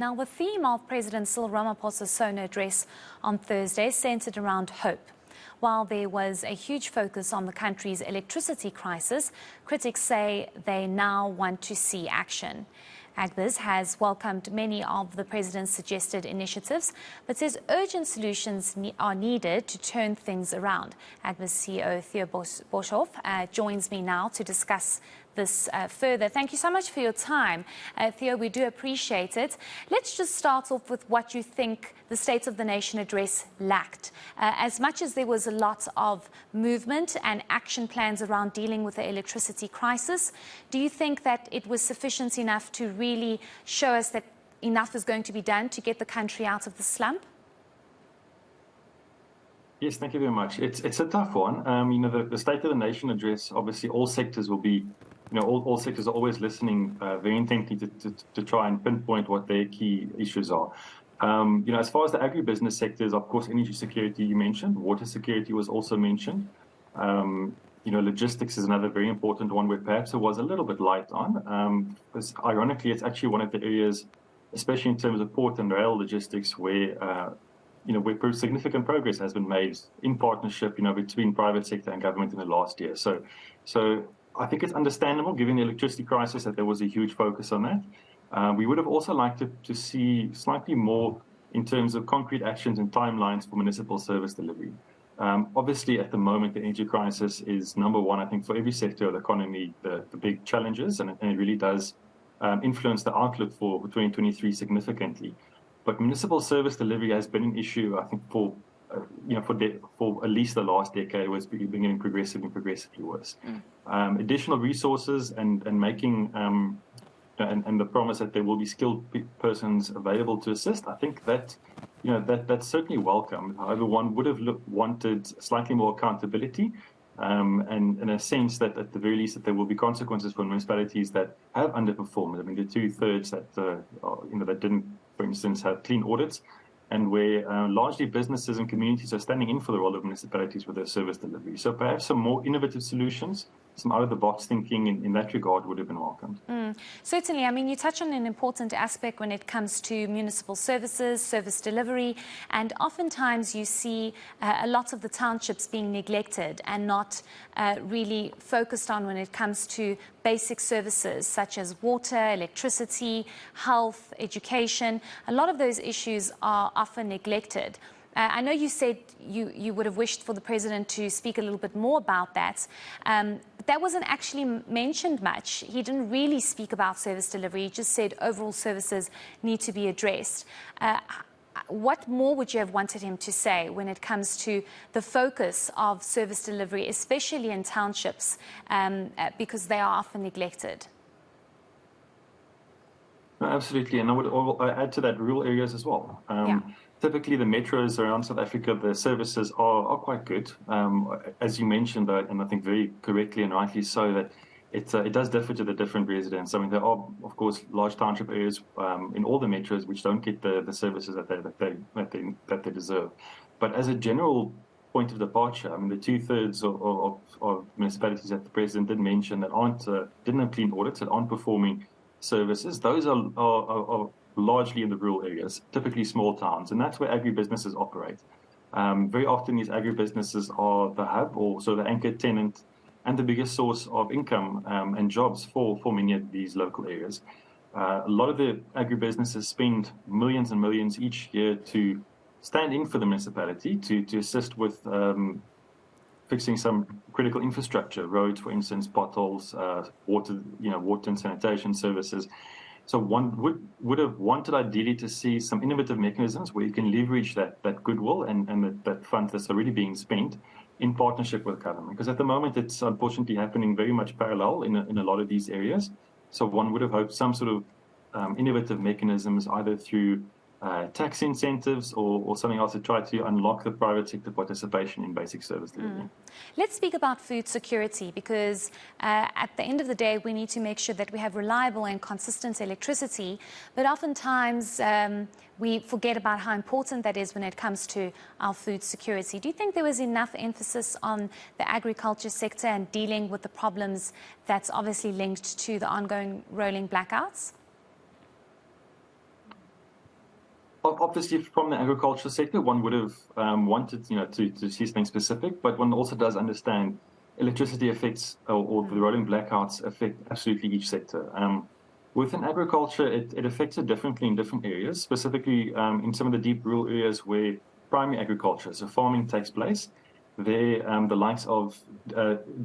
Now, the theme of President Cyril Ramaphosa's SONA address on Thursday centered around hope. While there was a huge focus on the country's electricity crisis, critics say they now want to see action. Agbiz has welcomed many of the president's suggested initiatives, but says urgent solutions are needed to turn things around. Agbiz CEO Theo Boshoff joins me now to discuss this further. Thank you so much for your time. Theo, we do appreciate it. Let's just start off with what you think the State of the Nation address lacked. As much as there was a lot of movement and action plans around dealing with the electricity crisis, do you think that it was sufficient enough to really show us that enough is going to be done to get the country out of the slump? Yes, thank you very much. It's a tough one. The State of the Nation address, obviously all sectors will be, all sectors are always listening very intently to try and pinpoint what their key issues are. As far as the agribusiness sectors, of course, energy security you mentioned, water security was also mentioned. Logistics is another very important one where perhaps there was a little bit light on. Because ironically, it's actually one of the areas, especially in terms of port and rail logistics, where where significant progress has been made in partnership, between private sector and government in the last year. So I think it's understandable, given the electricity crisis, that there was a huge focus on that. We would have also liked to see slightly more in terms of concrete actions and timelines for municipal service delivery. Obviously, at the moment, the energy crisis is number one, I think, for every sector of the economy, the big challenges, and it really does influence the outlook for 2023 significantly. But municipal service delivery has been an issue, I think, for at least the last decade. It was becoming progressively worse. Additional resources and making and the promise that there will be skilled persons available to assist, I think that that's certainly welcome. However, one would have wanted slightly more accountability, and in a sense that at the very least that there will be consequences for municipalities that have underperformed. I mean, the 2/3 that didn't, for instance, have clean audits, and where largely businesses and communities are standing in for the role of municipalities with their service delivery. So perhaps some more innovative solutions, some out-of-the-box thinking in that regard would have been welcomed. Certainly. I mean, you touch on an important aspect when it comes to municipal services, service delivery, and oftentimes you see a lot of the townships being neglected and not really focused on when it comes to basic services such as water, electricity, health, education. A lot of those issues are often neglected. I know you said you would have wished for the president to speak a little bit more about that. But that wasn't actually mentioned much. He didn't really speak about service delivery. He just said overall services need to be addressed. What more would you have wanted him to say when it comes to the focus of service delivery, especially in townships, because they are often neglected? No, absolutely, and I would add to that rural areas as well. Typically, the metros around South Africa, the services are quite good. As you mentioned, and I think very correctly and rightly so, that it does differ to the different residents. I mean, there are, of course, large township areas in all the metros which don't get the services that they deserve. But as a general point of departure, I mean, the 2/3 of municipalities that the president did mention that didn't have clean audits, that aren't performing services, those are largely in the rural areas, typically small towns, and that's where agribusinesses operate. Very often these agribusinesses are the hub, or so the anchor tenant, and the biggest source of income and jobs for many of these local areas. A lot of the agribusinesses spend millions and millions each year to stand in for the municipality, to assist with fixing some critical infrastructure, roads, for instance, potholes, water and sanitation services. So one would have wanted ideally to see some innovative mechanisms where you can leverage that goodwill and that fund that's already being spent in partnership with government. Because at the moment it's unfortunately happening very much parallel in a lot of these areas. So one would have hoped some sort of innovative mechanisms, either through tax incentives or something else, to try to unlock the private sector participation in basic service delivery. Let's speak about food security, because at the end of the day, we need to make sure that we have reliable and consistent electricity. But oftentimes we forget about how important that is when it comes to our food security. Do you think there was enough emphasis on the agriculture sector and dealing with the problems that's obviously linked to the ongoing rolling blackouts? Obviously, from the agricultural sector, one would have wanted, to see something specific, but one also does understand electricity effects or the rolling blackouts affect absolutely each sector. Within agriculture, it affects it differently in different areas, specifically in some of the deep rural areas where primary agriculture, so farming takes place. There, the likes of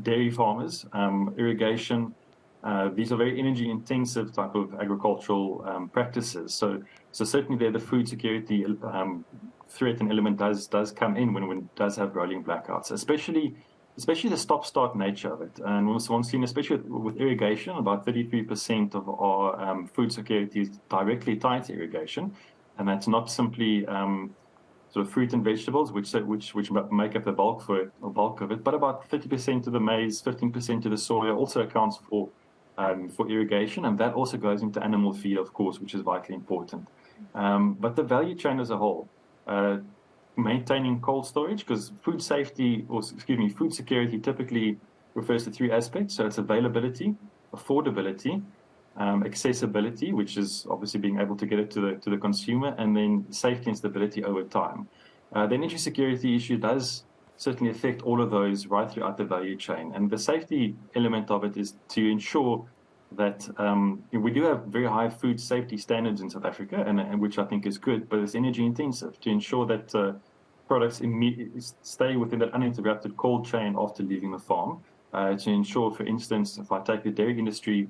dairy farmers, irrigation, these are very energy-intensive type of agricultural practices. So certainly there, the food security threat and element does come in when it does have rolling blackouts, especially the stop-start nature of it. And one's seen, especially with irrigation, about 33% of our food security is directly tied to irrigation, and that's not simply sort of fruit and vegetables, which make up the bulk of it, but about 30% of the maize, 15% of the soya also accounts for irrigation, and that also goes into animal feed, of course, which is vitally important. But the value chain as a whole, maintaining cold storage, because food security typically refers to three aspects. So it's availability, affordability, accessibility, which is obviously being able to get it to the consumer, and then safety and stability over time. The energy security issue does certainly affect all of those right throughout the value chain. And the safety element of it is to ensure that we do have very high food safety standards in South Africa, and which I think is good, but it's energy intensive to ensure that products stay within that uninterrupted cold chain after leaving the farm. To ensure, for instance, if I take the dairy industry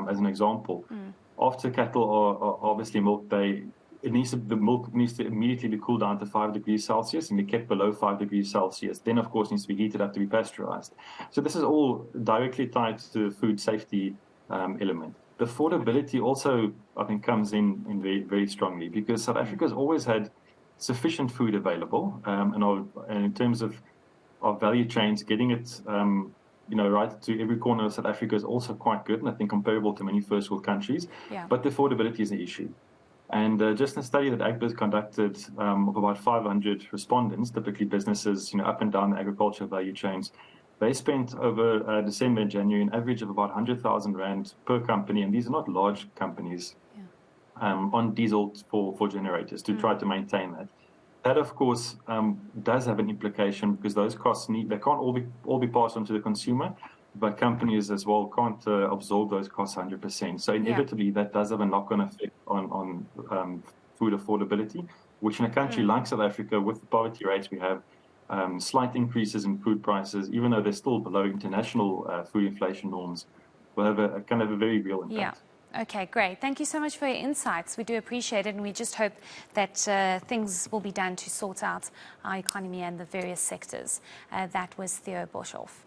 as an example, after cattle are obviously milked, the milk needs to immediately be cooled down to 5 degrees Celsius and be kept below 5 degrees Celsius. Then, of course, needs to be heated up to be pasteurized. So this is all directly tied to the food safety element. The affordability also, I think, comes in very, very strongly, because South Africa has always had sufficient food available, and in terms of value chains, getting it right to every corner of South Africa is also quite good, and I think comparable to many first world countries. Yeah. But the affordability is an issue. And just in a study that AGBIS conducted of about 500 respondents, typically businesses, up and down the agricultural value chains, they spent over December and January an average of about 100,000 Rand per company, and these are not large companies, on diesel for generators to try to maintain that. That, of course, does have an implication, because those costs they can't all be passed on to the consumer, but companies as well can't absorb those costs 100%. So inevitably, that does have a knock-on effect on food affordability, which in a country like South Africa, with the poverty rates we have, slight increases in food prices, even though they're still below international food inflation norms, will have a kind of a very real impact. Yeah. Okay, great. Thank you so much for your insights. We do appreciate it, and we just hope that things will be done to sort out our economy and the various sectors. That was Theo Boshoff.